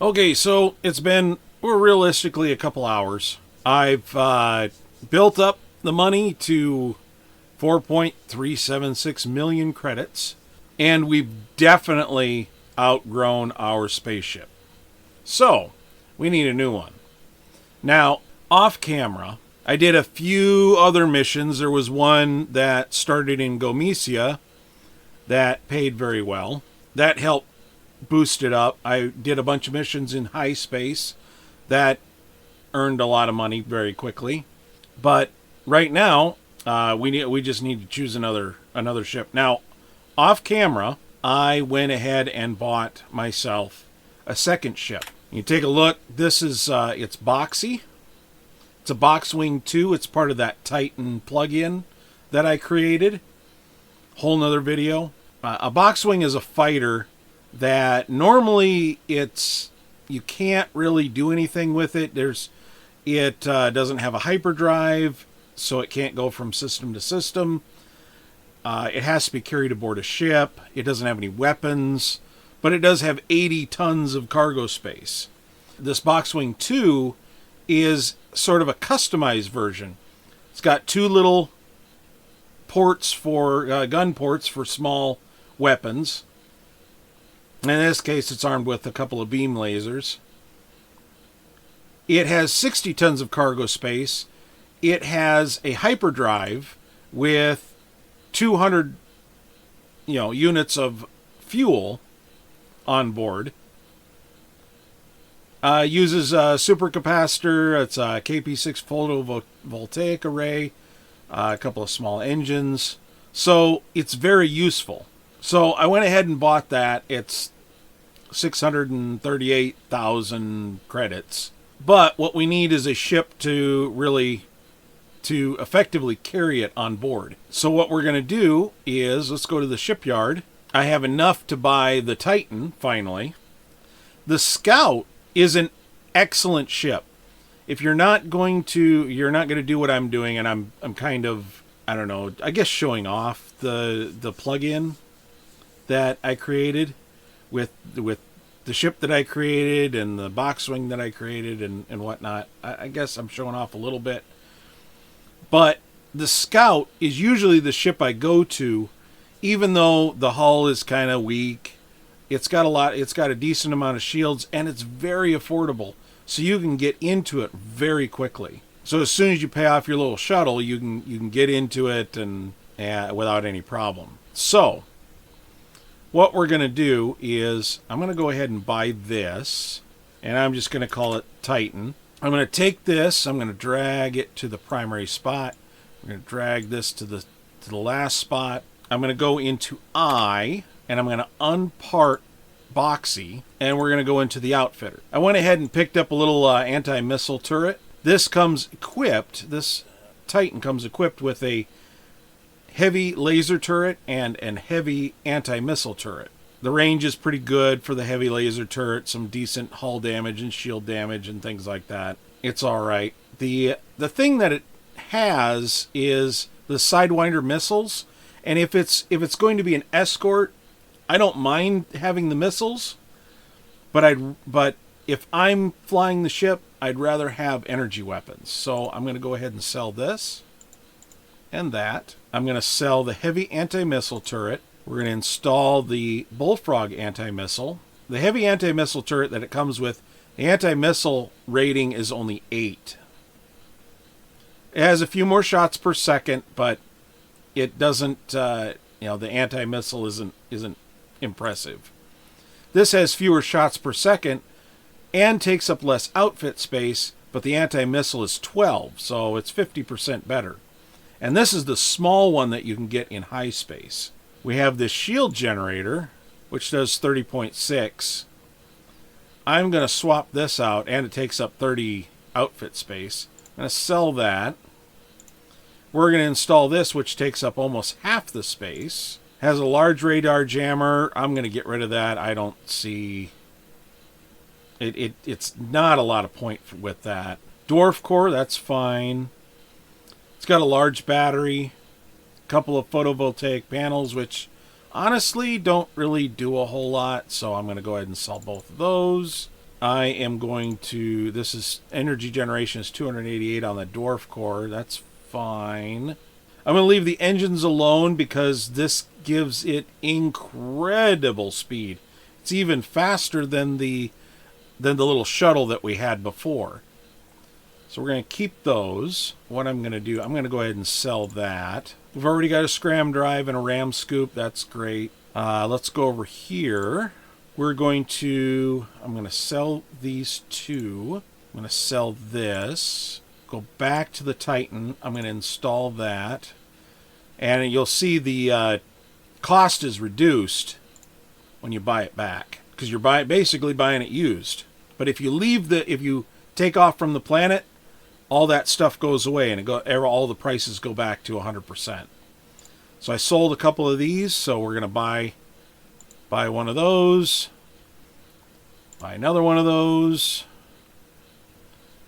Okay, so we're realistically a couple hours. I've built up the money to 4.376 million credits, and we've definitely outgrown our spaceship. So, we need a new one. Now, off camera, I did a few other missions. There was one that started in Gomesia that paid very well. That helped boost it up. I did a bunch of missions in high space that earned a lot of money very quickly. But right now, we just need to choose another ship. Now, off camera, I went ahead and bought myself a second ship. You take a look. This is it's boxy. It's a Boxwing 2. It's part of that Titan plugin that I created. Whole nother video. A Boxwing is a fighter that normally you can't really do anything with it. It doesn't have a hyperdrive, so it can't go from system to system. It has to be carried aboard a ship. It doesn't have any weapons, but it does have 80 tons of cargo space. This Boxwing 2 is sort of a customized version. It's got two little ports for gun ports for small weapons. In this case, it's armed with a couple of beam lasers. It has 60 tons of cargo space. It has a hyperdrive with 200 units of fuel on board. Uses a supercapacitor. It's a KP6 photovoltaic array. A couple of small engines. So it's very useful. So I went ahead and bought that. It's 638,000 credits. But what we need is a ship to effectively carry it on board. So what we're going to do is, let's go to the shipyard. I have enough to buy the Titan, finally. The Scout is an excellent ship. If you're not going to do what I'm doing, and I'm kind of, I don't know, I guess showing off the plugin that I created with the ship that I created and the Boxwing that I created and whatnot. I guess I'm showing off a little bit. But the Scout is usually the ship I go to, even though the hull is kind of weak. It's got a decent amount of shields, and it's very affordable. So you can get into it very quickly. So as soon as you pay off your little shuttle, you can get into it and without any problem. So what we're going to do is I'm going to go ahead and buy this, and I'm just going to call it Titan. I'm going to take this, I'm going to drag it to the primary spot. I'm going to drag this to the last spot. I'm going to go into I, and I'm going to unpart Boxy, and we're going to go into the outfitter. I went ahead and picked up a little anti-missile turret. This Titan comes equipped with a heavy laser turret and heavy anti-missile turret. The range is pretty good for the heavy laser turret, some decent hull damage and shield damage and things like that. It's alright. The thing that it has is the Sidewinder missiles, and if it's going to be an escort, I don't mind having the missiles, but if I'm flying the ship, I'd rather have energy weapons. So I'm going to go ahead and sell this and that. I'm going to sell the heavy anti-missile turret. We're going to install the Bullfrog anti-missile. The heavy anti-missile turret that it comes with, the anti-missile rating is only 8. It has a few more shots per second, but it doesn't, the anti-missile isn't impressive. This has fewer shots per second and takes up less outfit space, but the anti-missile is 12, so it's 50% better. And this is the small one that you can get in high space. We have this shield generator, which does 30.6. I'm going to swap this out, and it takes up 30 outfit space. I'm going to sell that. We're going to install this, which takes up almost half the space. Has a large radar jammer. I'm going to get rid of that. I don't see... It's not a lot of point with that. Dwarf core, that's fine. It's got a large battery, a couple of photovoltaic panels, which honestly don't really do a whole lot, so I'm going to go ahead and sell both of those. I am going to, this is energy generation is 288 on the dwarf core. That's fine. I'm going to leave the engines alone because this gives it incredible speed. It's even faster than the little shuttle that we had before. So we're going to keep those. What I'm going to do, I'm going to go ahead and sell that. We've already got a scram drive and a ram scoop. That's great. Let's go over here. I'm going to sell these two. I'm going to sell this. Go back to the Titan. I'm going to install that. And you'll see the cost is reduced when you buy it back. Because you're basically buying it used. But if you take off from the planet, all that stuff goes away and all the prices go back to 100%. So I sold a couple of these, so we're going to buy one of those. Buy another one of those.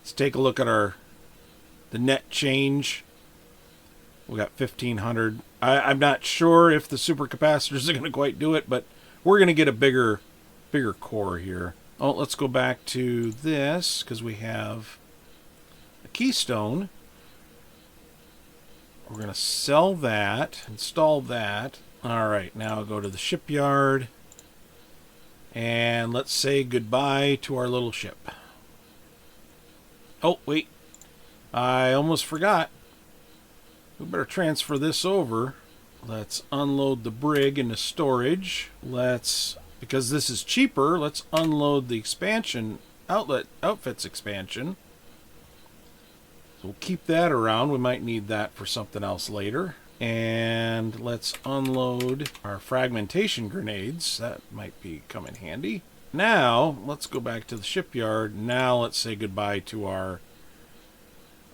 Let's take a look at the net change. We got 1,500. I'm not sure if the supercapacitors are going to quite do it, but we're going to get a bigger core here. Oh, let's go back to this because we have a keystone. We're going to sell that, install that. All right, now I'll go to the shipyard. And let's say goodbye to our little ship. Oh, wait. I almost forgot. We better transfer this over. Let's unload the brig into storage. Because this is cheaper, let's unload the expansion outfits expansion. So we'll keep that around. We might need that for something else later. And let's unload our fragmentation grenades. That might come in handy. Now, let's go back to the shipyard. Now let's say goodbye to our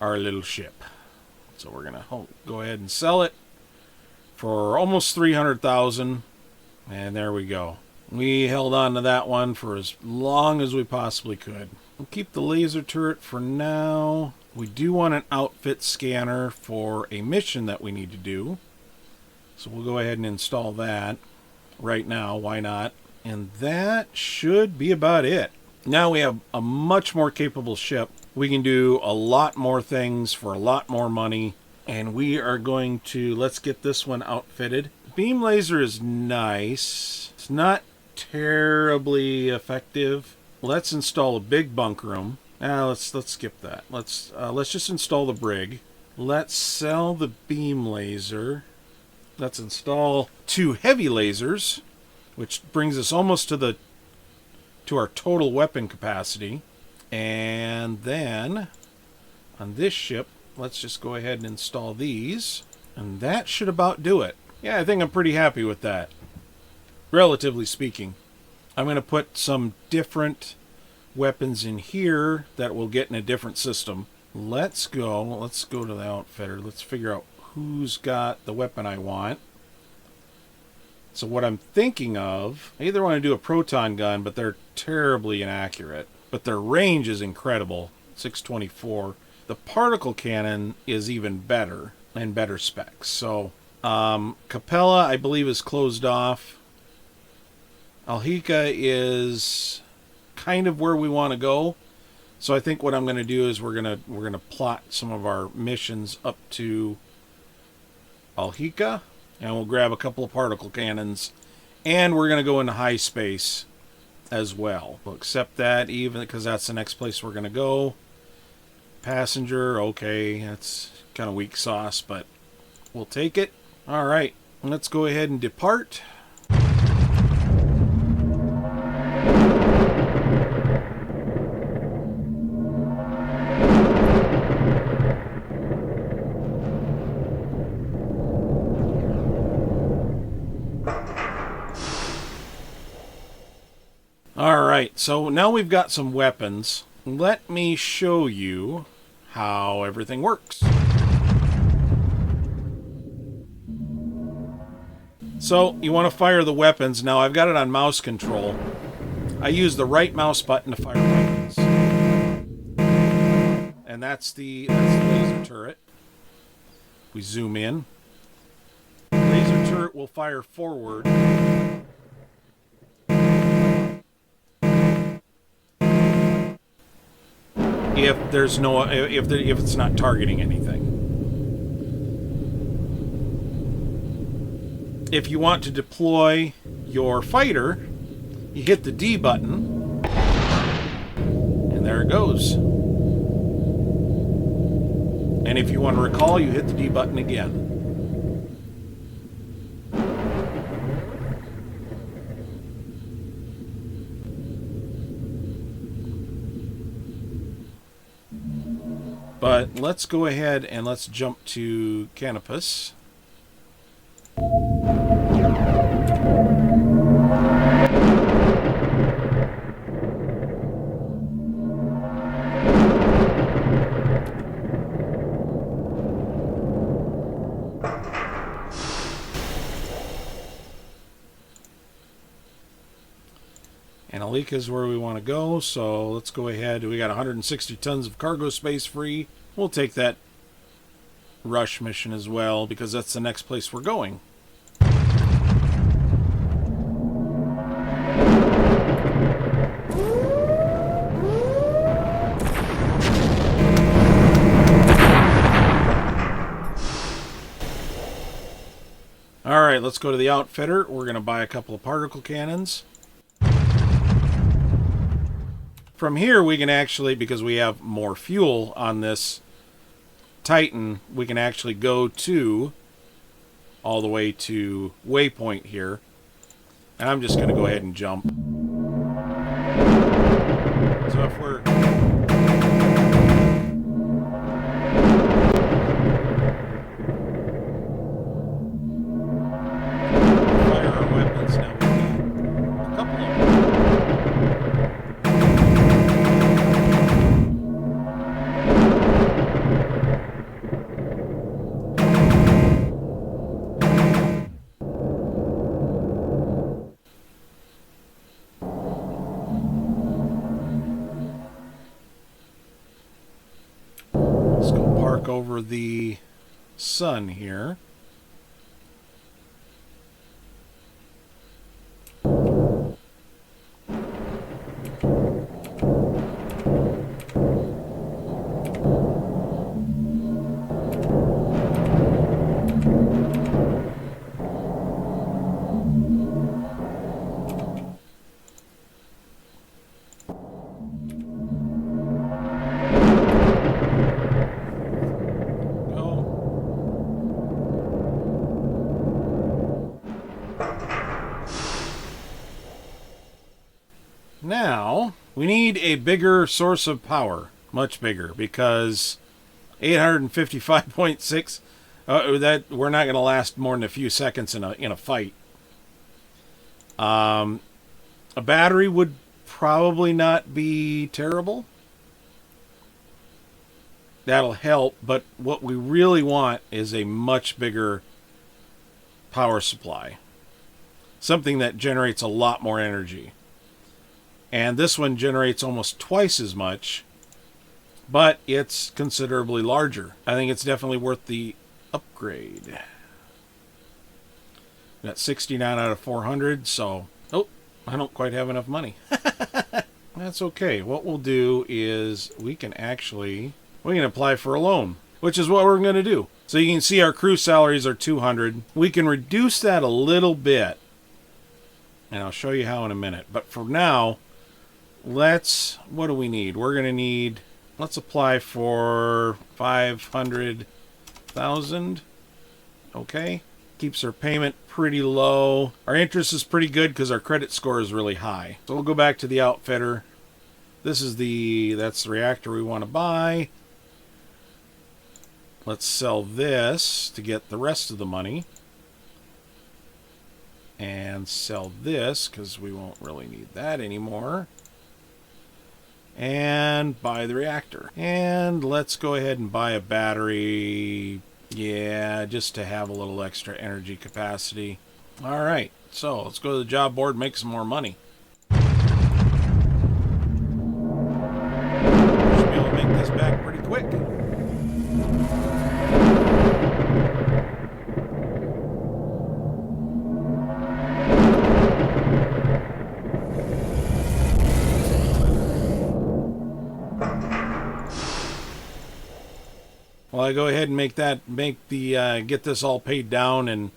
little ship. So we're going to go ahead and sell it for almost 300,000. And there we go. We held on to that one for as long as we possibly could. We'll keep the laser turret for now. We do want an outfit scanner for a mission that we need to do. So we'll go ahead and install that right now. Why not? And that should be about it. Now we have a much more capable ship. We can do a lot more things for a lot more money. And we are going to, let's get this one outfitted. Beam laser is nice. It's not terribly effective. Let's install a big bunk room. Let's skip that. Let's just install the brig. Let's sell the beam laser. Let's install 2 heavy lasers, which brings us almost to our total weapon capacity. And then on this ship, let's just go ahead and install these, and that should about do it. Yeah, I think I'm pretty happy with that, relatively speaking. I'm going to put some different weapons in here that we'll get in a different system. Let's go to the outfitter. Let's figure out who's got the weapon I want. So what I'm thinking of, I either want to do a proton gun, but they're terribly inaccurate. But their range is incredible, 624. The particle cannon is even better and better specs. So Capella, I believe, is closed off. Alhika is kind of where we want to go. So I think what I'm going to do is we're going to plot some of our missions up to Alhika, and we'll grab a couple of particle cannons, and we're going to go into high space as well. We'll accept that even because that's the next place we're going to go. Passenger, okay, that's kind of weak sauce, but we'll take it. All right, let's go ahead and depart. Alright, so now we've got some weapons. Let me show you how everything works. So, you want to fire the weapons. Now, I've got it on mouse control. I use the right mouse button to fire weapons. And that's the laser turret. We zoom in. Laser turret will fire forward. if there's no if it's not targeting anything. If you want to deploy your fighter, you hit the D button, and there it goes. And if you want to recall, you hit the D button again. But let's go ahead and let's jump to Canopus. And Alika is where we want to go, so let's go ahead. We got 160 tons of cargo space free. We'll take that rush mission as well, because that's the next place we're going. Alright, let's go to the outfitter. We're going to buy a couple of particle cannons. From here, we can actually, because we have more fuel on this Titan, we can actually go to all the way to Waypoint here. And I'm just going to go ahead and jump. So if we're... fire our weapons now. A couple of them. Over the sun here. Now, we need a bigger source of power. Much bigger, because 855.6, that we're not going to last more than a few seconds in a fight. A battery would probably not be terrible. That'll help, but what we really want is a much bigger power supply. Something that generates a lot more energy. And this one generates almost twice as much, but it's considerably larger. I think it's definitely worth the upgrade. Got 69 out of 400, so... Oh, I don't quite have enough money. That's okay. What we'll do is we can apply for a loan, which is what we're going to do. So you can see our crew salaries are 200. We can reduce that a little bit, and I'll show you how in a minute. But for now... what do we need? We're going to need, let's apply for 500,000. Okay. Keeps our payment pretty low. Our interest is pretty good because our credit score is really high. So we'll go back to the outfitter. That's the reactor we want to buy. Let's sell this to get the rest of the money. And sell this because we won't really need that anymore. And buy the reactor. And let's go ahead and buy a battery. Yeah, just to have a little extra energy capacity. Alright, so let's go to the job board and make some more money. Should be able to make this back pretty quick. while I go ahead and get this all paid down and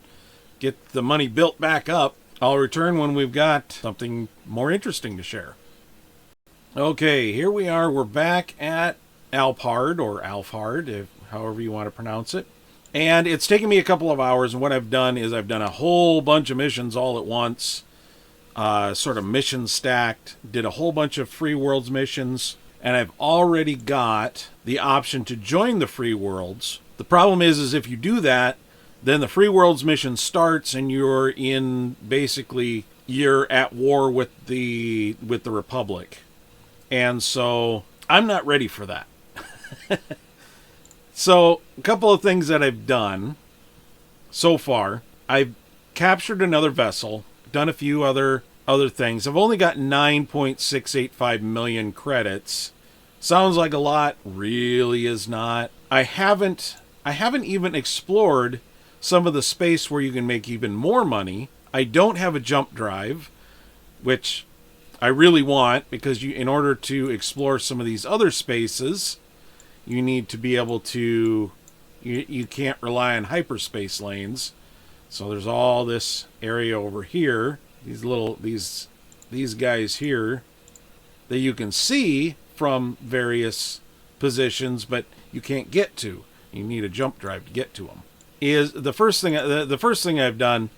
get the money built back up. I'll return when we've got something more interesting to share. Okay, here we are. We're back at Alphard, or Alphard, however you want to pronounce it. And it's taken me a couple of hours, and what I've done is I've done a whole bunch of missions all at once, sort of mission stacked, did a whole bunch of Free Worlds missions, and I've already got the option to join the Free Worlds. The problem is if you do that, then the Free Worlds mission starts and you're at war with the Republic. And so I'm not ready for that. So a couple of things that I've done so far. I've captured another vessel, done a few other things. I've only got 9.685 million credits. Sounds like a lot, really is not. I haven't even explored some of the space where you can make even more money. I don't have a jump drive, which I really want, because in order to explore some of these other spaces, you need to be able to, you can't rely on hyperspace lanes. So there's all this area over here, these guys here that you can see from various positions, but you can't get to. You need a jump drive to get to them. The first thing I've done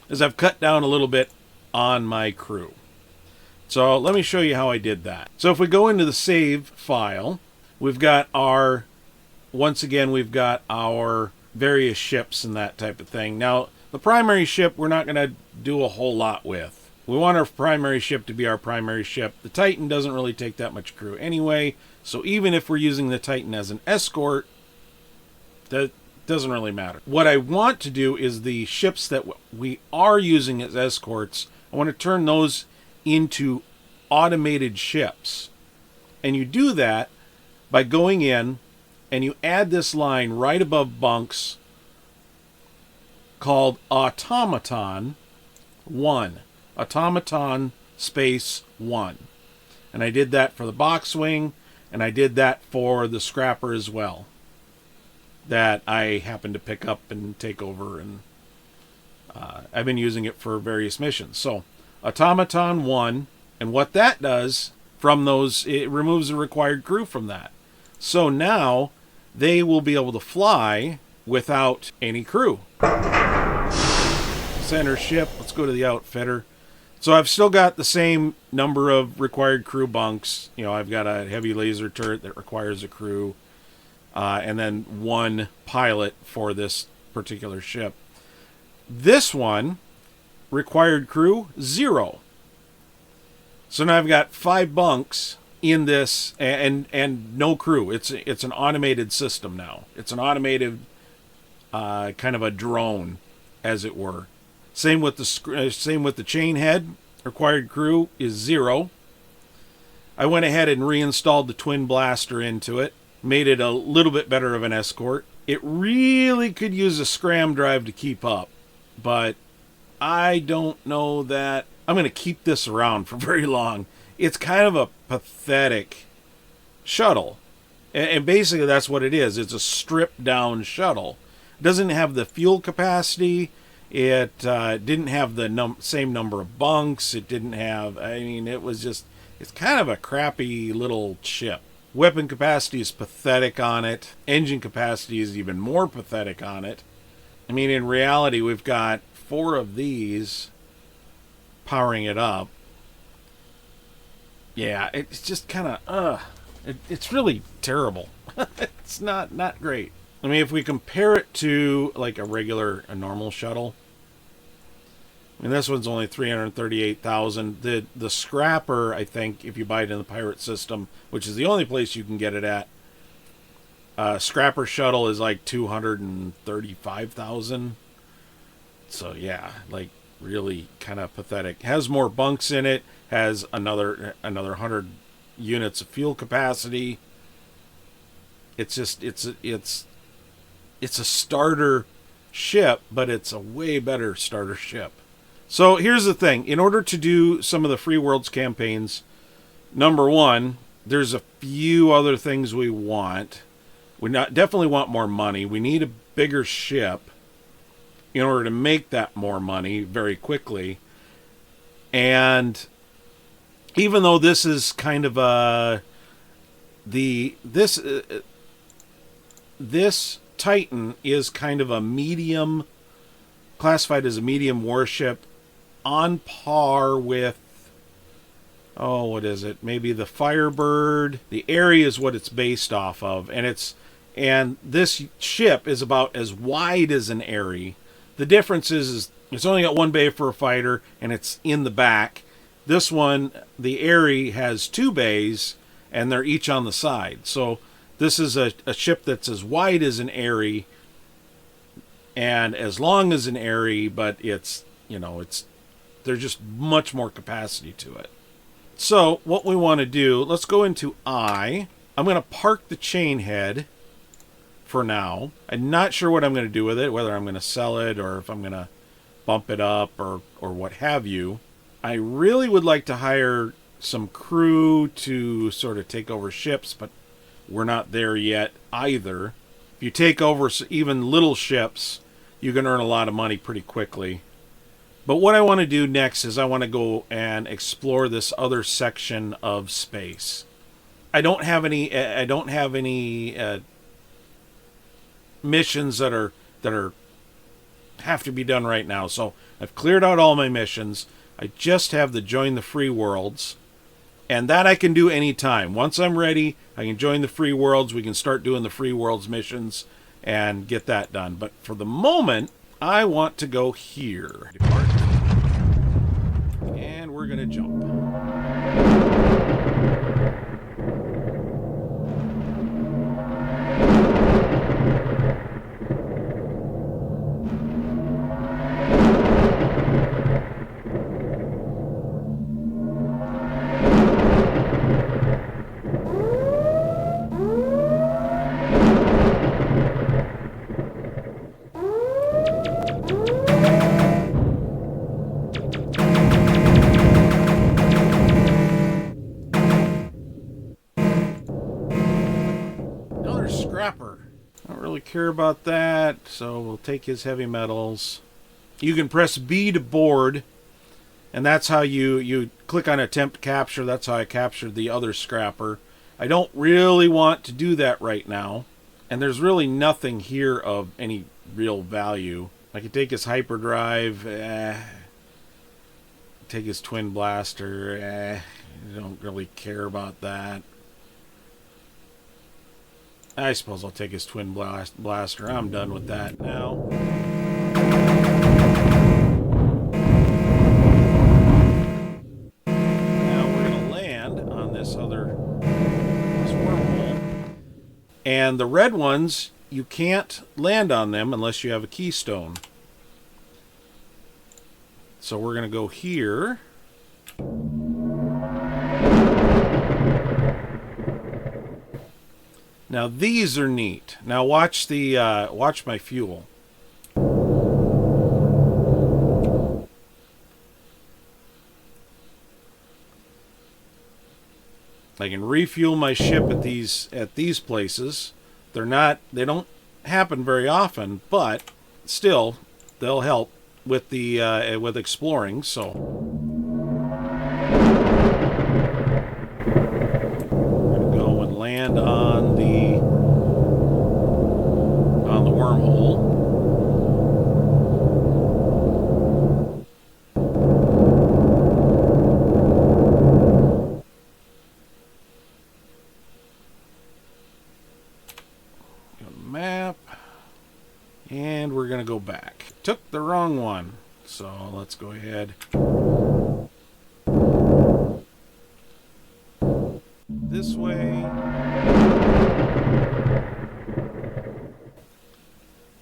is I've cut down a little bit on my crew. So let me show you how I did that. So if we go into the save file, we've got our various ships and that type of thing. Now, the primary ship we're not going to do a whole lot with. We want our primary ship to be our primary ship. The Titan doesn't really take that much crew anyway, so even if we're using the Titan as an escort, that doesn't really matter. What I want to do is the ships that we are using as escorts, I want to turn those into automated ships. And you do that by going in and you add this line right above bunks called Automaton 1. Automaton space 1. And I did that for the Boxwing, and I did that for the Scrapper as well, that I happened to pick up and take over, and I've been using it for various missions. So Automaton 1, and what that does from those, it removes the required crew from that. So now they will be able to fly without any crew. Center ship, let's go to the outfitter. So I've still got the same number of required crew bunks. You know, I've got a heavy laser turret that requires a crew, and then one pilot for this particular ship. This one, required crew, 0. So now I've got 5 bunks in this, and no crew. It's an automated system now. It's an automated kind of a drone, as it were. Same with the chain head. Required crew is 0. I went ahead and reinstalled the twin blaster into it. Made it a little bit better of an escort. It really could use a scram drive to keep up, but I don't know that I'm going to keep this around for very long. It's kind of a pathetic shuttle. And basically that's what it is. It's a stripped down shuttle. It doesn't have the fuel capacity. It didn't have the same number of bunks. It didn't have, it's kind of a crappy little ship. Weapon capacity is pathetic on it. Engine capacity is even more pathetic on it. I mean, in reality, we've got 4 of these powering it up. Yeah, it's just kind of, it's really terrible. It's not great. I mean, if we compare it to like a normal shuttle, I mean, this one's only 338,000. The Scrapper, I think, if you buy it in the Pirate system, which is the only place you can get it at, Scrapper shuttle is like 235,000. So yeah, like really kind of pathetic. Has more bunks in it. Has another 100 units of fuel capacity. It's a starter ship, but it's a way better starter ship. So here's the thing. In order to do some of the Free Worlds campaigns, number one, there's a few other things we want. We definitely want more money. We need a bigger ship in order to make that more money very quickly. And even though this is kind of a this Titan is kind of a medium, classified as a medium warship, on par with, oh, what is it? Maybe the Firebird. The Aerie is what it's based off of, and this ship is about as wide as an Aerie. The difference is it's only got one bay for a fighter, and it's in the back. This one, the Aerie, has two bays, and they're each on the side. So this is a ship that's as wide as an Aerie and as long as an Aerie, but it's, there's just much more capacity to it. So what we want to do, let's go into I'm going to park the chain head for now. I'm not sure what I'm going to do with it, whether I'm going to sell it or if I'm going to bump it up or what have you. I really would like to hire some crew to sort of take over ships, but we're not there yet either. If you take over even little ships, you can earn a lot of money pretty quickly. But what I want to do next is I want to go and explore this other section of space. I don't have any missions that have to be done right now. So I've cleared out all my missions. I just have the join the free worlds, and that I can do anytime. Once I'm ready, I can join the free worlds. We can start doing the free worlds missions and get that done. But for the moment, I want to go here. Depart. And we're going to jump. Care about that, so we'll take his heavy metals. You can press B to board, and that's how you click on attempt capture. That's how I captured the other scrapper. I don't really want to do that right now, and there's really nothing here of any real value. I could take his hyperdrive, take his twin blaster, I don't really care about that. I suppose I'll take his twin blaster. I'm done with that now. Now we're going to land on this wormhole. And the red ones, you can't land on them unless you have a keystone. So we're going to go here. Now these are neat. Now watch my fuel. I can refuel my ship at these places. They don't happen very often, but still they'll help with with exploring. So land on the wormhole. Map, and we're gonna go back. Took the wrong one, so let's go ahead. This way.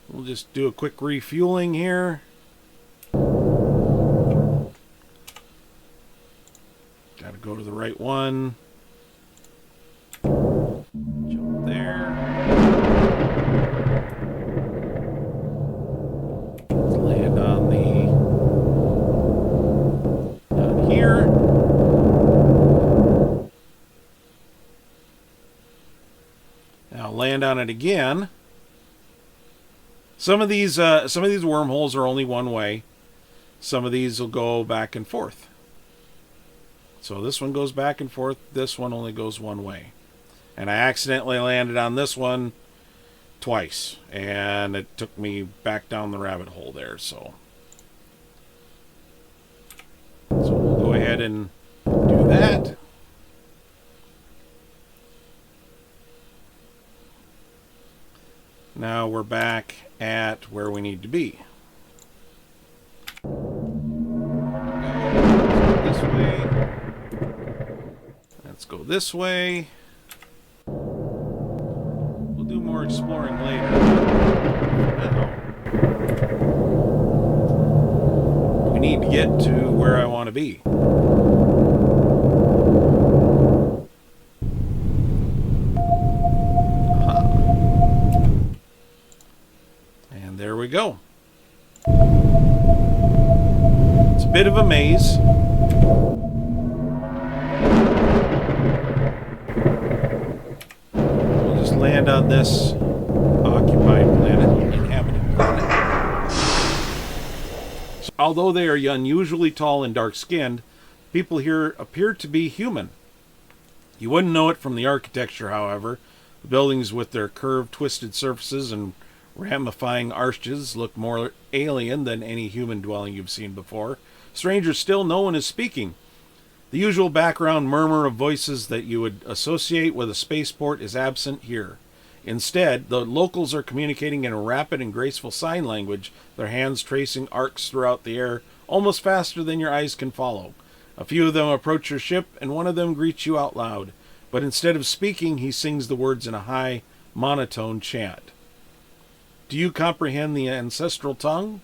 We'll just do a quick refueling here. Gotta go to the right one. Jump there. Let's land on down here. Now land land on it again. Some of these wormholes are only one way. Some of these will go back and forth. So this one goes back and forth. This one only goes one way. And I accidentally landed on this one twice. And it took me back down the rabbit hole there. So we'll go ahead and do that. Now we're back at where we need to be. This way. Let's go this way. We'll do more exploring later. Now, we need to get to where I want to be. There we go. It's a bit of a maze. We'll just land on this occupied planet, inhabited planet. So, although they are unusually tall and dark-skinned, people here appear to be human. You wouldn't know it from the architecture, however. The buildings with their curved, twisted surfaces and ramifying arches look more alien than any human dwelling you've seen before. Strangers still, no one is speaking. The usual background murmur of voices that you would associate with a spaceport is absent here. Instead, the locals are communicating in a rapid and graceful sign language, their hands tracing arcs throughout the air, almost faster than your eyes can follow. A few of them approach your ship, and one of them greets you out loud. But instead of speaking, he sings the words in a high, monotone chant. Do you comprehend the ancestral tongue?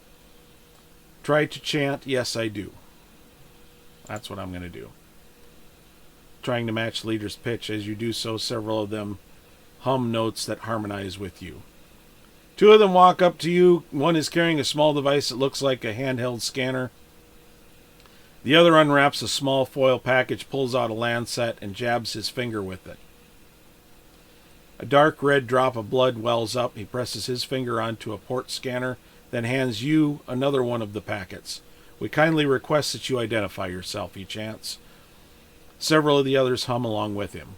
Try to chant, yes, I do. That's what I'm going to do. Trying to match the leader's pitch. As you do so, several of them hum notes that harmonize with you. Two of them walk up to you. One is carrying a small device that looks like a handheld scanner. The other unwraps a small foil package, pulls out a lancet, and jabs his finger with it. A dark red drop of blood wells up. He presses his finger onto a port scanner, then hands you another one of the packets. We kindly request that you identify yourself, he chants. Several of the others hum along with him.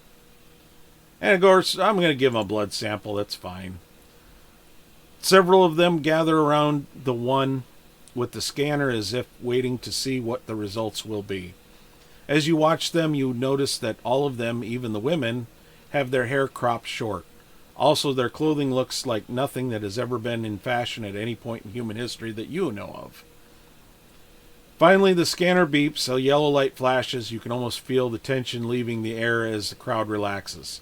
And of course, I'm going to give him a blood sample. That's fine. Several of them gather around the one with the scanner as if waiting to see what the results will be. As you watch them, you notice that all of them, even the women, have their hair cropped short. Also, their clothing looks like nothing that has ever been in fashion at any point in human history that you know of. Finally, the scanner beeps, a yellow light flashes. You can almost feel the tension leaving the air as the crowd relaxes.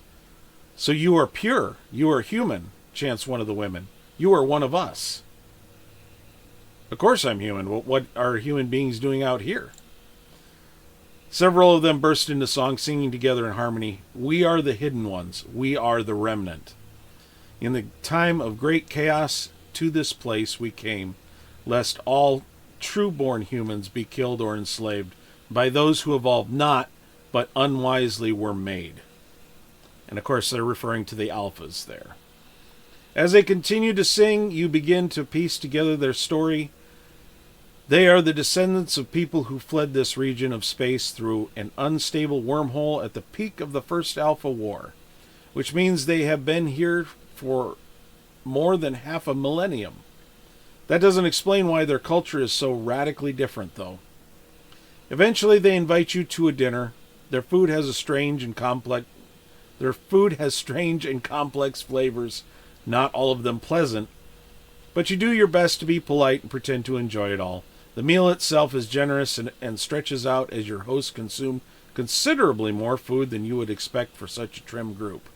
So you are pure. You are human, chants one of the women. You are one of us. Of course I'm human. What are human beings doing out here? Several of them burst into song, singing together in harmony. We are the hidden ones. We are the remnant. In the time of great chaos, to this place we came, lest all true-born humans be killed or enslaved by those who evolved not, but unwisely were made. And of course, they're referring to the alphas there. As they continue to sing, you begin to piece together their story. They are the descendants of people who fled this region of space through an unstable wormhole at the peak of the first Alpha War, which means they have been here for more than half a millennium. That doesn't explain why their culture is so radically different, though. Eventually, they invite you to a dinner. Their food has strange and complex flavors, not all of them pleasant, but you do your best to be polite and pretend to enjoy it all. The meal itself is generous and stretches out as your hosts consume considerably more food than you would expect for such a trim group.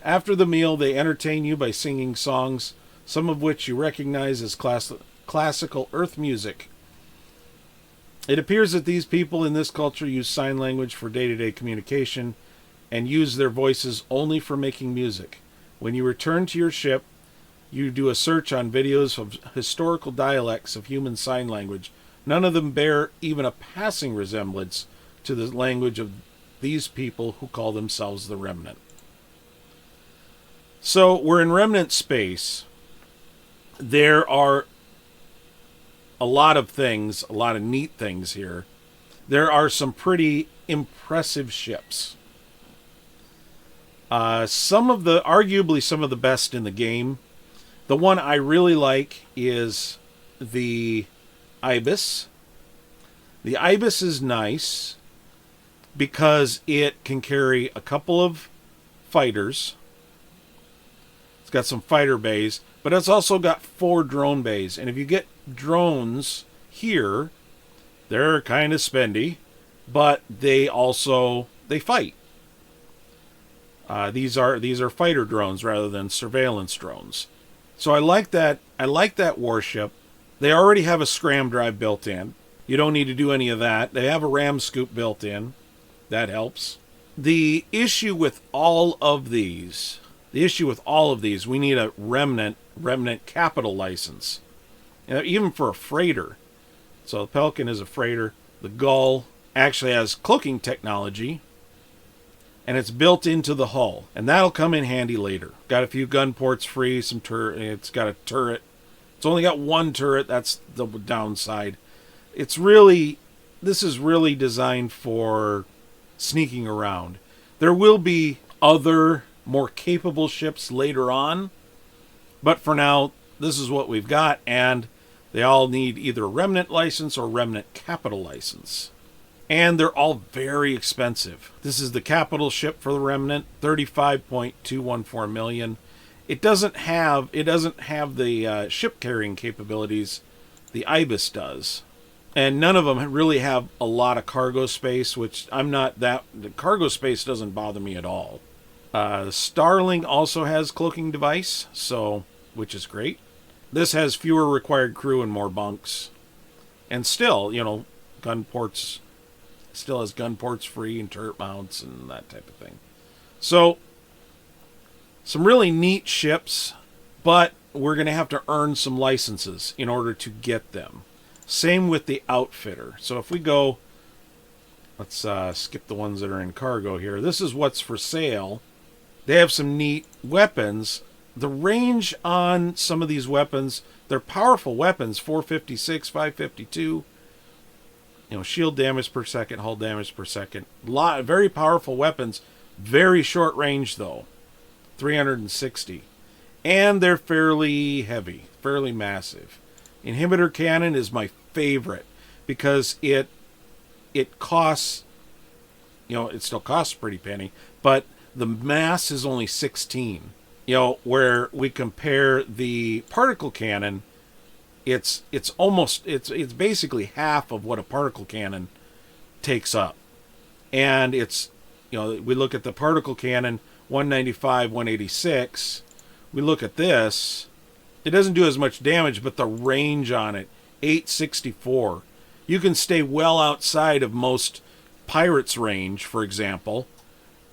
After the meal, they entertain you by singing songs, some of which you recognize as classical earth music. It appears that these people in this culture use sign language for day-to-day communication and use their voices only for making music. When you return to your ship, you do a search on videos of historical dialects of human sign language. None of them bear even a passing resemblance to the language of these people who call themselves the Remnant. So we're in Remnant space. There are a lot of things, a lot of neat things here. There are some pretty impressive ships. Arguably some of the best in the game. The one I really like is the Ibis. The Ibis is nice because it can carry a couple of fighters. It's got some fighter bays, but it's also got 4 drone bays. And if you get drones here, they're kind of spendy, but they fight. These are fighter drones rather than surveillance drones. So I like that. I like that warship. They already have a scram drive built in. You don't need to do any of that. They have a ram scoop built in. That helps. The issue with all of these, we need a Remnant capital license. Even for a freighter. So the Pelican is a freighter. The Gull actually has cloaking technology, and it's built into the hull, and that'll come in handy later. Got a few gun ports free, some turret. It's got a turret. It's only got 1 turret. That's the downside. This is really designed for sneaking around. There will be other more capable ships later on, but for now, this is what we've got, and they all need either a Remnant license or Remnant capital license. And they're all very expensive. This is the capital ship for the Remnant, $35.214 million. It doesn't have the ship carrying capabilities the Ibis does. And none of them really have a lot of cargo space, which the cargo space doesn't bother me at all. Starling also has cloaking device, which is great. This has fewer required crew and more bunks. And still, gun ports, still has gun ports free and turret mounts and that type of thing. So, some really neat ships, but we're going to have to earn some licenses in order to get them. Same with the outfitter. So if we go, let's skip the ones that are in cargo here. This is what's for sale. They have some neat weapons. The range on some of these weapons, they're powerful weapons, 456, 552. Shield damage per second, hull damage per second. Very powerful weapons. Very short range, though. 360. And they're fairly heavy, fairly massive. Inhibitor cannon is my favorite because it costs, it still costs a pretty penny, but the mass is only 16. Where we compare the particle cannon, it's basically half of what a particle cannon takes up. And we look at the particle cannon, 195, 186. We look at this, it doesn't do as much damage, but the range on it, 864. You can stay well outside of most pirates' range, for example,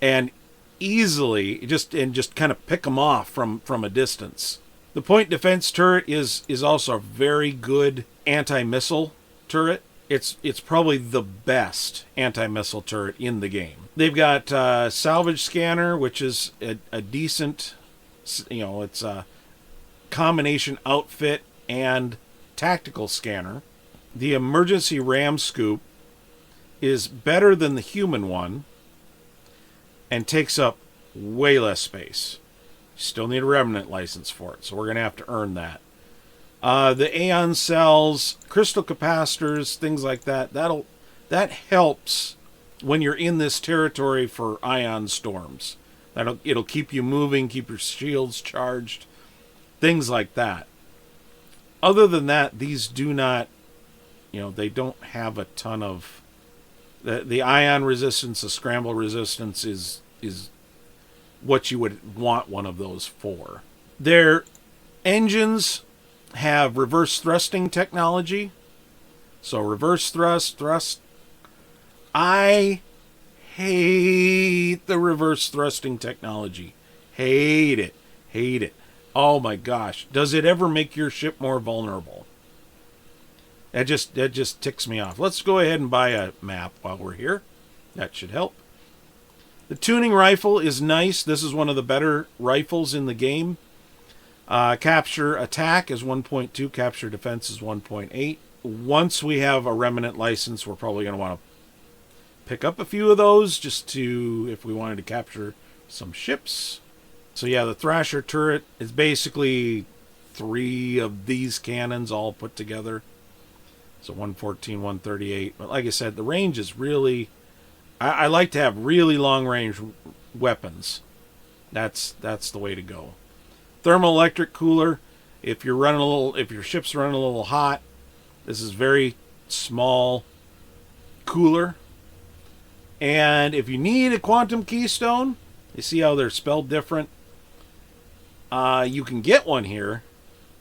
and easily just kind of pick them off from a distance. The point defense turret is also a very good anti-missile turret. It's probably the best anti-missile turret in the game. They've got salvage scanner, which is a decent, it's a combination outfit and tactical scanner. The emergency ram scoop is better than the human one and takes up way less space. Still need a Remnant license for it, so we're going to have to earn that. The Aeon cells, crystal capacitors, things like that, that helps when you're in this territory for ion storms. It'll keep you moving, keep your shields charged, things like that. Other than that, these do not, they don't have a ton of... The ion resistance, the scramble resistance is what you would want one of those for. Their engines have reverse thrusting technology. So reverse thrust. I hate the reverse thrusting technology. Hate it. Oh my gosh. Does it ever make your ship more vulnerable? That just ticks me off. Let's go ahead and buy a map while we're here. That should help. The tuning rifle is nice. This is one of the better rifles in the game. Capture attack is 1.2. Capture defense is 1.8. Once we have a Remnant license, we're probably going to want to pick up a few of those just to, if we wanted to capture some ships. So yeah, the Thrasher turret is basically 3 of these cannons all put together. So 114, 138. But like I said, the range is really... I like to have really long range weapons. That's the way to go. Thermoelectric cooler. If your ship's running a little hot, this is very small cooler. And if you need a quantum keystone, you see how they're spelled different. You can get one here.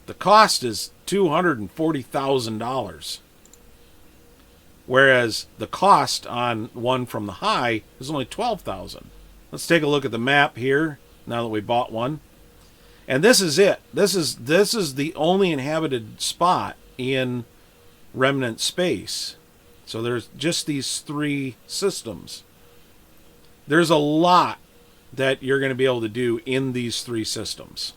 The cost is $240,000. Whereas the cost on one from the high is only $12,000. Let's take a look at the map here now that we bought one. And this is it. This is the only inhabited spot in Remnant space. So there's just these 3 systems. There's a lot that you're going to be able to do in these 3 systems.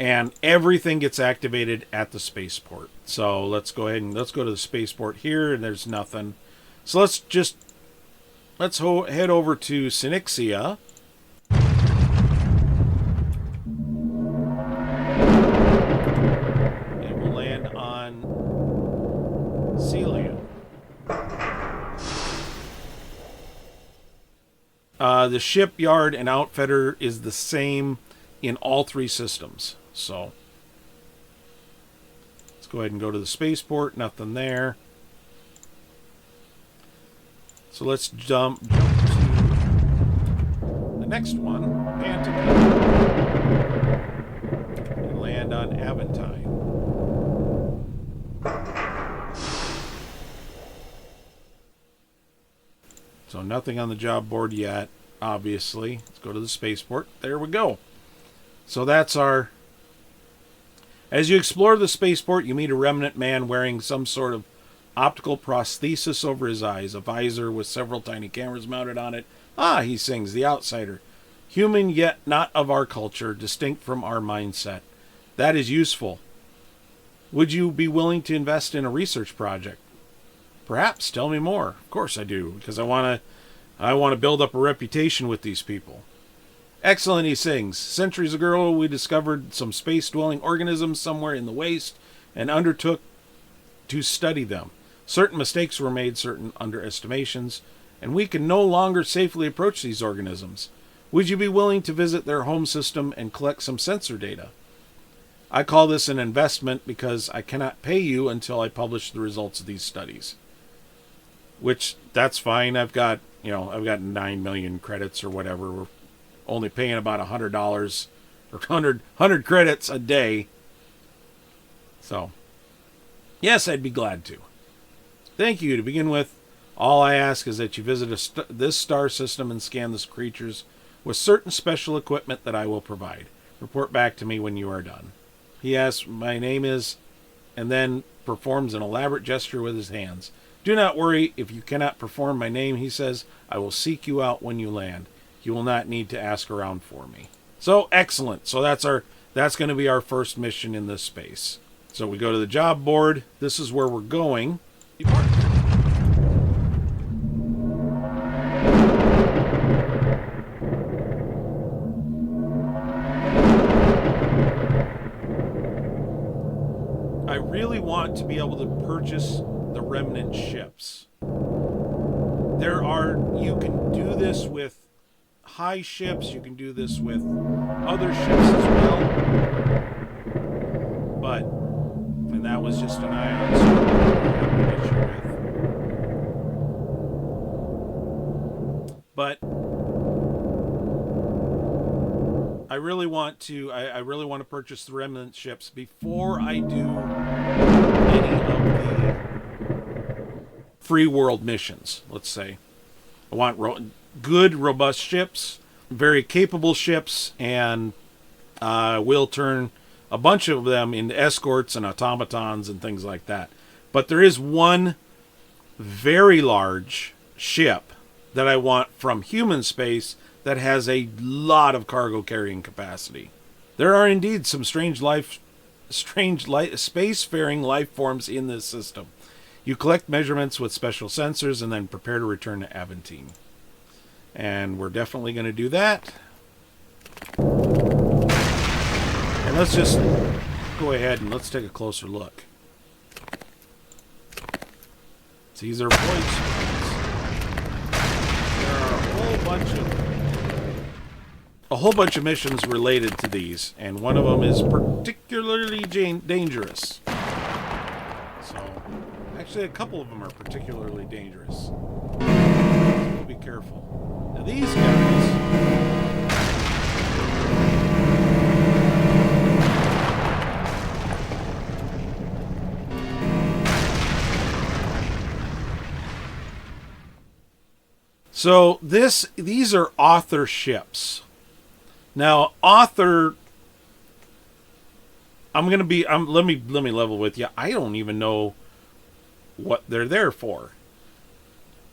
And everything gets activated at the spaceport. So let's go ahead and let's go to the spaceport here, and there's nothing. So let's head over to Synixia. And we'll land on Celia. The shipyard and outfitter is the same in all 3 systems. So let's go ahead and go to the spaceport. Nothing there. So let's jump to the next one, Pantacon, and land on Aventine. So nothing on the job board yet, obviously. Let's go to the spaceport. There we go. So that's our... As you explore the spaceport, you meet a Remnant man wearing some sort of optical prosthesis over his eyes, a visor with several tiny cameras mounted on it. Ah, he sings, the outsider. Human, yet not of our culture, distinct from our mindset. That is useful. Would you be willing to invest in a research project? Perhaps. Tell me more. Of course I do, because I want to build up a reputation with these people. Excellent, he sings. Centuries ago, we discovered some space-dwelling organisms somewhere in the waste and undertook to study them. Certain mistakes were made, certain underestimations, and we can no longer safely approach these organisms. Would you be willing to visit their home system and collect some sensor data? I call this an investment because I cannot pay you until I publish the results of these studies. Which, that's fine. I've got 9 million credits or whatever. We're only paying about $100 or 100 credits a day. So, yes, I'd be glad to. Thank you. To begin with, all I ask is that you visit this star system and scan the creatures with certain special equipment that I will provide. Report back to me when you are done. He asks, my name is, and then performs an elaborate gesture with his hands. Do not worry if you cannot perform my name, he says. I will seek you out when you land. You will not need to ask around for me. So, excellent. So that's going to be our first mission in this space. So we go to the job board. This is where we're going. I really want to be able to purchase the Remnant ships. You can do this with high ships, you can do this with other ships as well. And that was just an ion storm that I have an issue with. But I really want to purchase the Remnant ships before I do any of the free world missions, let's say. I want good, robust ships, very capable ships, and we'll turn a bunch of them into escorts and automatons and things like that. But there is one very large ship that I want from human space that has a lot of cargo carrying capacity. There are indeed some spacefaring life forms in this system. You collect measurements with special sensors and then prepare to return to Aventine. And we're definitely going to do that. And let's just go ahead and let's take a closer look. These are void springs. There are a whole bunch of missions related to these, and one of them is particularly dangerous. So, actually, a couple of them are particularly dangerous. So be careful. Now these guys. So these are author ships. Now, author, let me level with you. I don't even know what they're there for.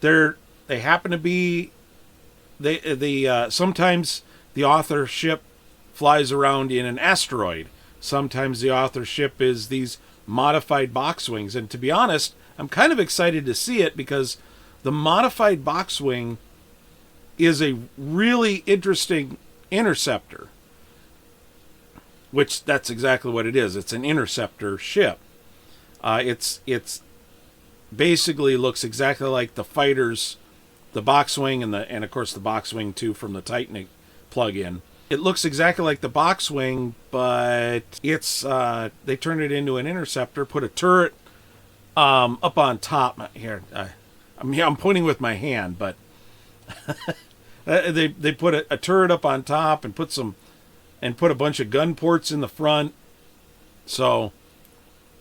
They happen to be sometimes the author ship flies around in an asteroid. Sometimes the author ship is these modified box wings, and to be honest, I'm kind of excited to see it because the modified box wing is a really interesting interceptor, which that's exactly what it is. It's an interceptor ship. It's basically looks exactly like the fighters, the box wing, and of course the box wing 2 from the Titan plug-in. It looks exactly like the box wing, but it's they turned it into an interceptor, put a turret up on top here. I'm pointing with my hand, but they put a turret up on top and put a bunch of gun ports in the front. So,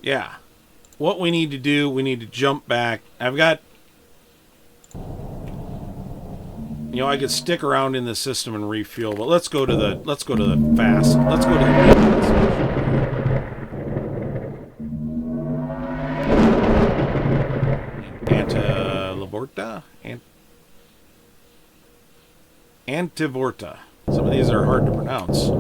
yeah. What we need to do, we need to jump back. I've got, I could stick around in the system and refuel, but let's go to the fast. Let's go to the Remnant station. Antivorta. Some of these are hard to pronounce.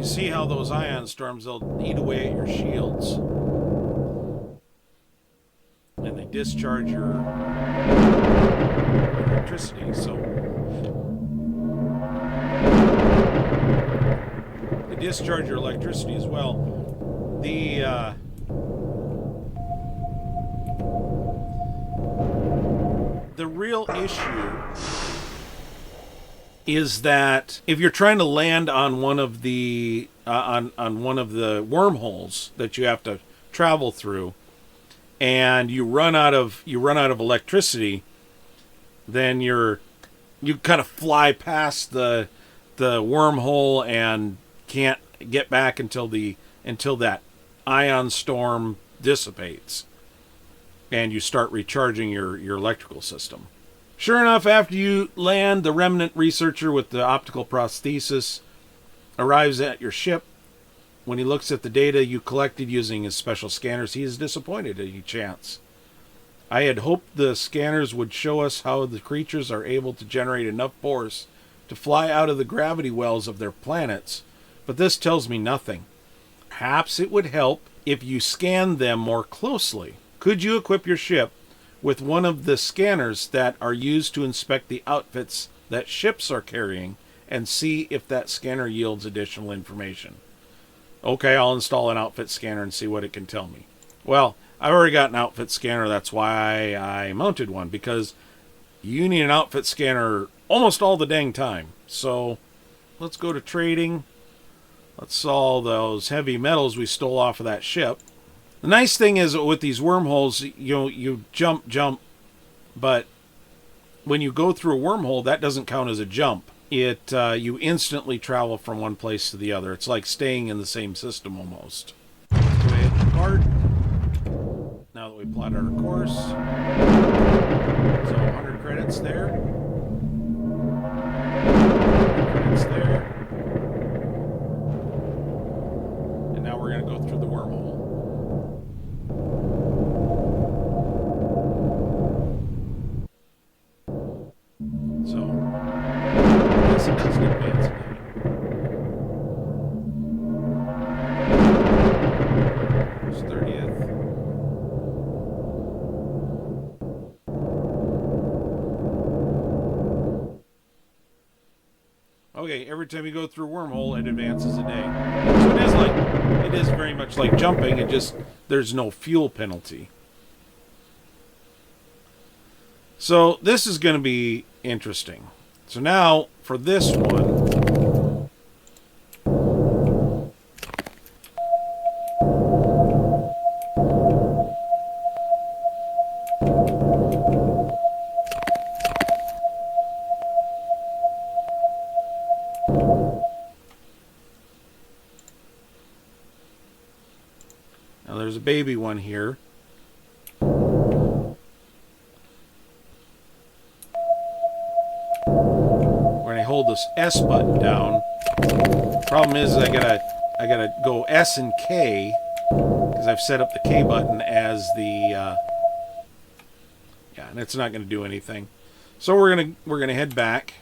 See how those ion storms, they'll eat away at your shields. And they discharge your electricity, so they discharge your electricity as well. The real issue is that if you're trying to land on one of the on one of the wormholes that you have to travel through, and you run out of electricity, then you kind of fly past the wormhole and can't get back until that ion storm dissipates, and you start recharging your electrical system. Sure enough, after you land, the Remnant researcher with the optical prosthesis arrives at your ship. When he looks at the data you collected using his special scanners, he is disappointed at any chance. I had hoped the scanners would show us how the creatures are able to generate enough force to fly out of the gravity wells of their planets, but this tells me nothing. Perhaps it would help if you scanned them more closely. Could you equip your ship with one of the scanners that are used to inspect the outfits that ships are carrying and see if that scanner yields additional information? Okay, I'll install an outfit scanner and see what it can tell me. Well, I've already got an outfit scanner. That's why I mounted one, because you need an outfit scanner almost all the dang time. So let's go to trading. Let's sell those heavy metals we stole off of that ship. The nice thing is with these wormholes, you jump, but when you go through a wormhole, that doesn't count as a jump. you instantly travel from one place to the other. It's like staying in the same system almost. Let's go ahead and depart. Now that we plotted our course. So 100 credits there. 100 credits there. And now we're going to go through the wormhole. So, yes, it does get advanced again. It's 30th. Okay, every time you go through a wormhole, it advances a day. So it is very much like jumping. It just, there's no fuel penalty. So this is going to be interesting. So now for this one, now there's a baby one here. When I hold this S button down, problem is I gotta go S and K because I've set up the K button as the yeah, and it's not going to do anything. So we're gonna head back.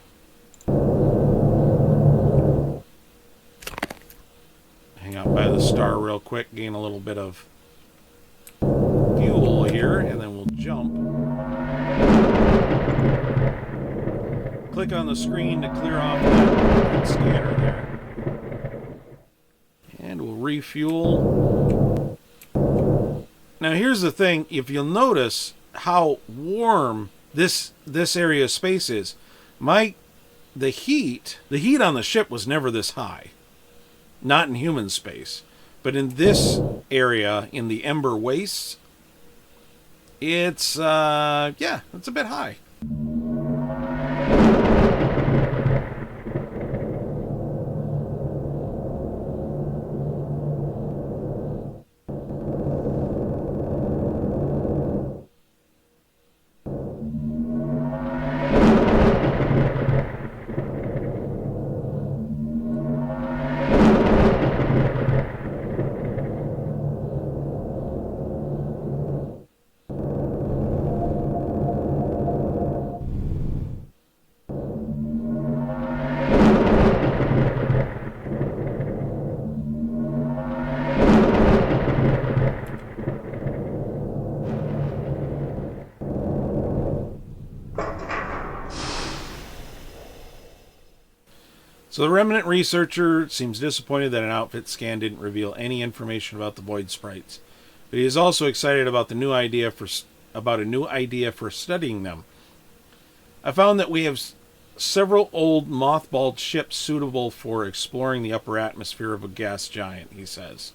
Hang out by the star real quick, gain a little bit of fuel here, and then we'll jump. Click on the screen to clear off that scanner there. And we'll refuel. Now here's the thing, if you'll notice how warm this area of space is. The heat on the ship was never this high. Not in human space. But in this area, in the Ember Wastes, it's yeah, it's a bit high. So the Remnant researcher seems disappointed that an outfit scan didn't reveal any information about the void sprites, but he is also excited about a new idea for studying them. I found that we have several old mothballed ships suitable for exploring the upper atmosphere of a gas giant, he says.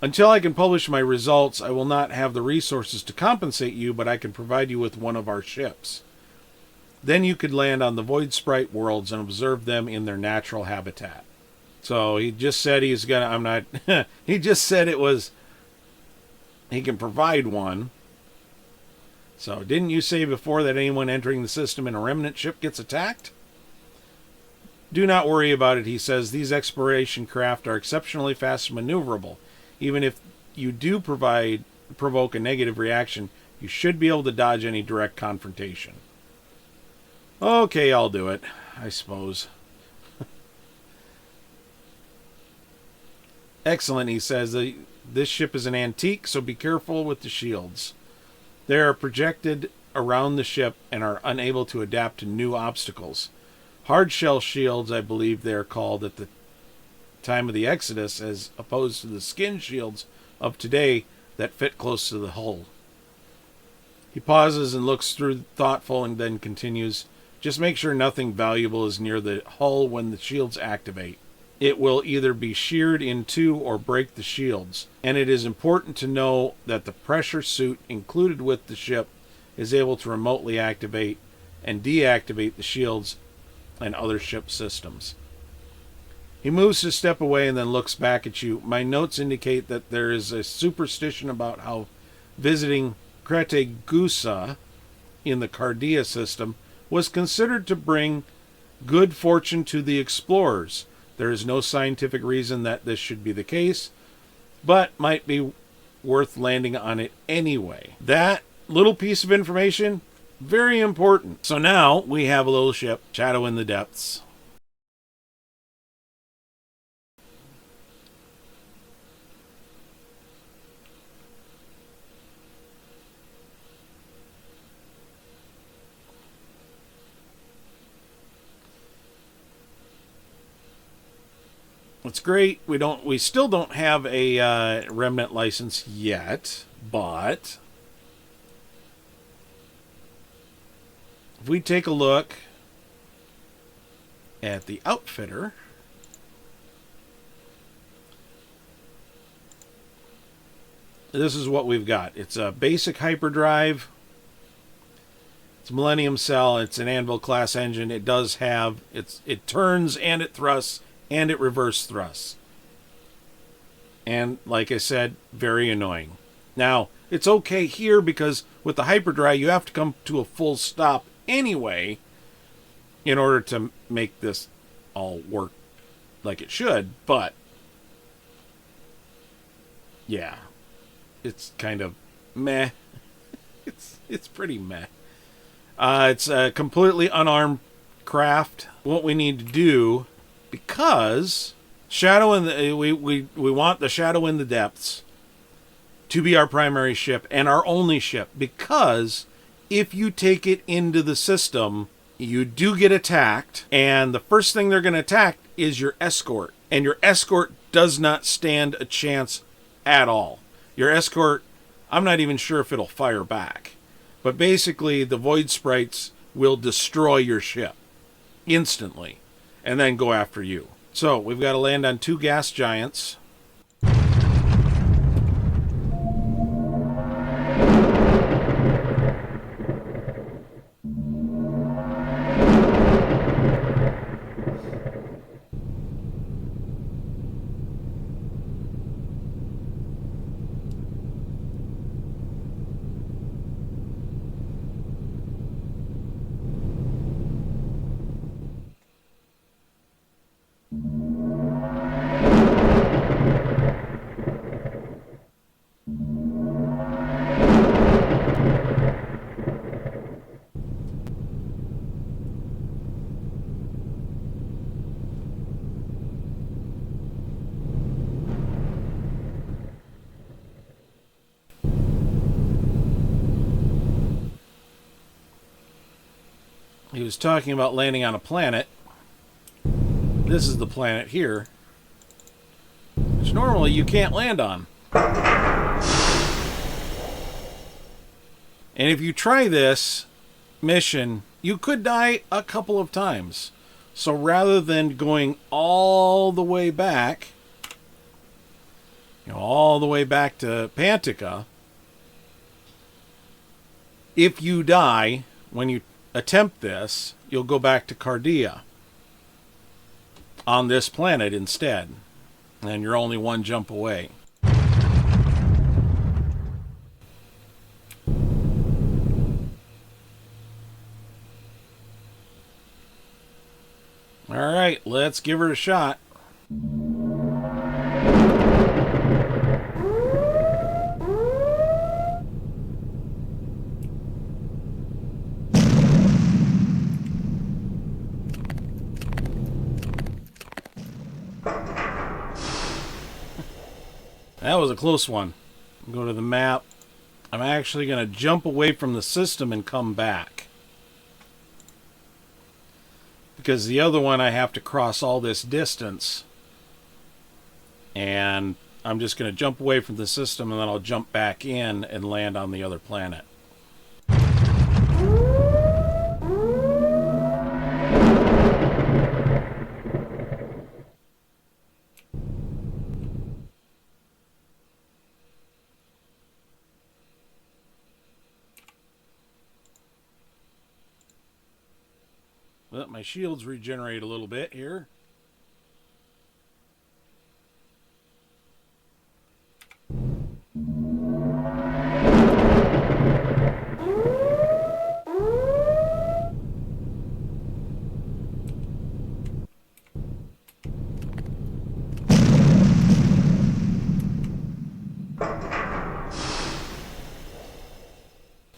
Until I can publish my results, I will not have the resources to compensate you, but I can provide you with one of our ships. Then you could land on the Void Sprite worlds and observe them in their natural habitat. So he just said he's gonna, I'm not, he just said it was, he can provide one. So didn't you say before that anyone entering the system in a Remnant ship gets attacked? Do not worry about it, he says. These exploration craft are exceptionally fast and maneuverable. Even if you do provoke a negative reaction, you should be able to dodge any direct confrontation. Okay, I'll do it, I suppose. Excellent, he says. This ship is an antique, so be careful with the shields. They are projected around the ship and are unable to adapt to new obstacles. Hard shell shields, I believe they are called at the time of the Exodus, as opposed to the skin shields of today that fit close to the hull. He pauses and looks through thoughtful and then continues. Just make sure nothing valuable is near the hull when the shields activate. It will either be sheared in two or break the shields, and it is important to know that the pressure suit included with the ship is able to remotely activate and deactivate the shields and other ship systems. He moves to step away and then looks back at you. My notes indicate that there is a superstition about how visiting Pt3 in the Cardia system was considered to bring good fortune to the explorers. There is no scientific reason that this should be the case, but might be worth landing on it anyway. That little piece of information, very important. So now we have a little ship, Shadow in the Depths. It's great. We still don't have a Remnant license yet, but if we take a look at the outfitter, this is what we've got. It's a basic hyperdrive. It's a Millennium Cell. It's an Anvil class engine. It does have it turns and it thrusts and it reverse thrusts. And like I said, very annoying. Now, it's okay here because with the hyperdrive, you have to come to a full stop anyway in order to make this all work like it should, but yeah, it's kind of meh. It's pretty meh. It's a completely unarmed craft. What we need to do, because Shadow in the we want the Shadow in the Depths to be our primary ship and our only ship, because if you take it into the system, you do get attacked, and the first thing they're going to attack is your escort, and your escort does not stand a chance at all. Your escort, I'm not even sure if it'll fire back, but basically the Void Sprites will destroy your ship instantly and then go after you. So we've got to land on 2 gas giants. He was talking about landing on a planet. This is the planet here, which normally you can't land on. And if you try this mission, you could die a couple of times. So rather than going all the way back, all the way back to Pt3, if you die when you attempt this, you'll go back to Cardia on this planet instead, and you're only 1 jump away. All right, let's give her a shot. That was a close one. Go to the map. I'm actually going to jump away from the system and come back, because the other one I have to cross all this distance, and I'm just going to jump away from the system and then I'll jump back in and land on the other planet. Let my shields regenerate a little bit here.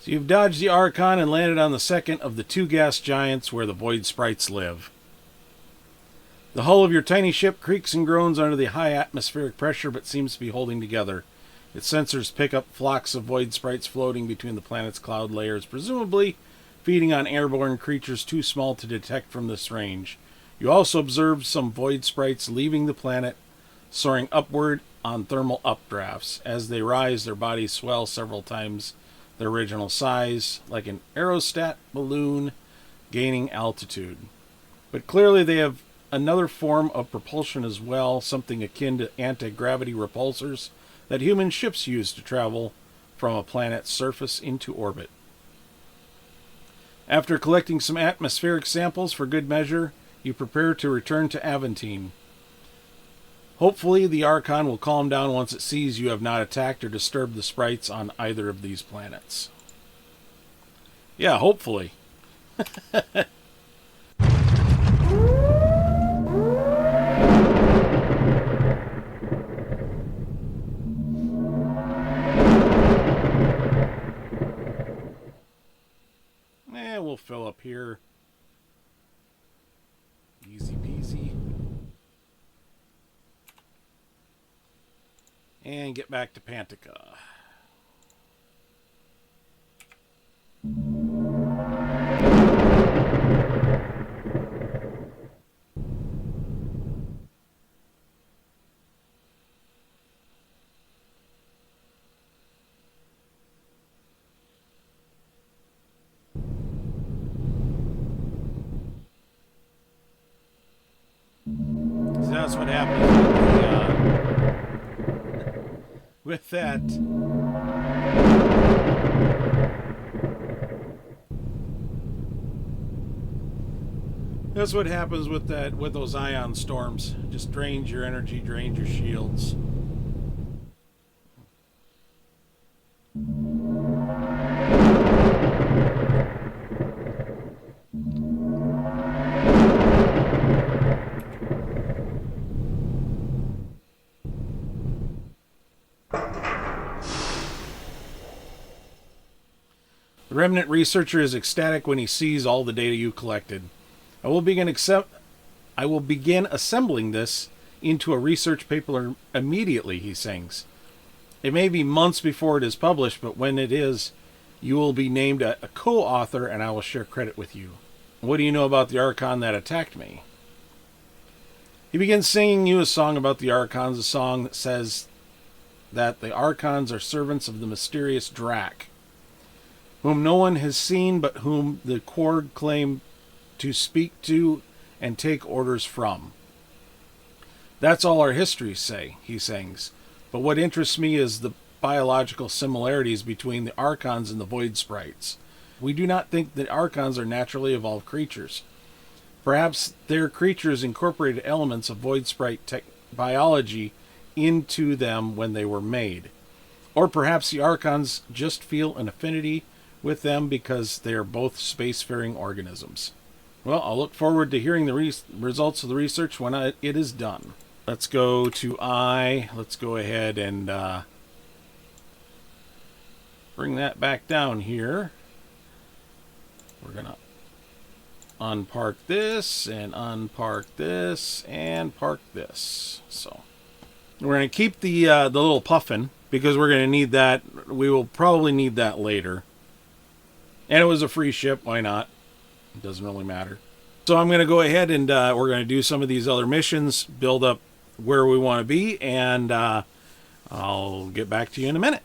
So you've dodged the Archon and landed on the second of the 2 gas giants where the Void Sprites live. The hull of your tiny ship creaks and groans under the high atmospheric pressure, but seems to be holding together. Its sensors pick up flocks of Void Sprites floating between the planet's cloud layers, presumably feeding on airborne creatures too small to detect from this range. You also observe some Void Sprites leaving the planet, soaring upward on thermal updrafts. As they rise, their bodies swell several times their original size, like an aerostat balloon gaining altitude. But clearly they have another form of propulsion as well, something akin to anti-gravity repulsors that human ships use to travel from a planet's surface into orbit. After collecting some atmospheric samples for good measure, you prepare to return to Aventine. Hopefully, the Archon will calm down once it sees you have not attacked or disturbed the sprites on either of these planets. Yeah, hopefully. We'll fill up here. Easy peasy. And get back to Pantica. That's what happens with that. That's what happens with that, with those ion storms. Just drains your energy, drains your shields. The Remnant researcher is ecstatic when he sees all the data you collected. I will begin assembling this into a research paper immediately, he sings. It may be months before it is published, but when it is, you will be named a co-author and I will share credit with you. What do you know about the Archon that attacked me? He begins singing you a song about the Archons, a song that says that the Archons are servants of the mysterious Drac, whom no one has seen but whom the Quord claim to speak to and take orders from. That's all our histories say, he sings. But what interests me is the biological similarities between the Archons and the Void Sprites. We do not think that Archons are naturally evolved creatures. Perhaps their creatures incorporated elements of Void Sprite biology into them when they were made. Or perhaps the Archons just feel an affinity with them because they are both spacefaring organisms. Well, I'll look forward to hearing the results of the research when it is done. Let's go to I. Let's go ahead and bring that back down here. We're going to unpark this and unpark this and park this. So we're going to keep the little puffin because we're going to need that. We will probably need that later. And it was a free ship. Why not? It doesn't really matter. So I'm going to go ahead and we're going to do some of these other missions, build up where we want to be, and I'll get back to you in a minute.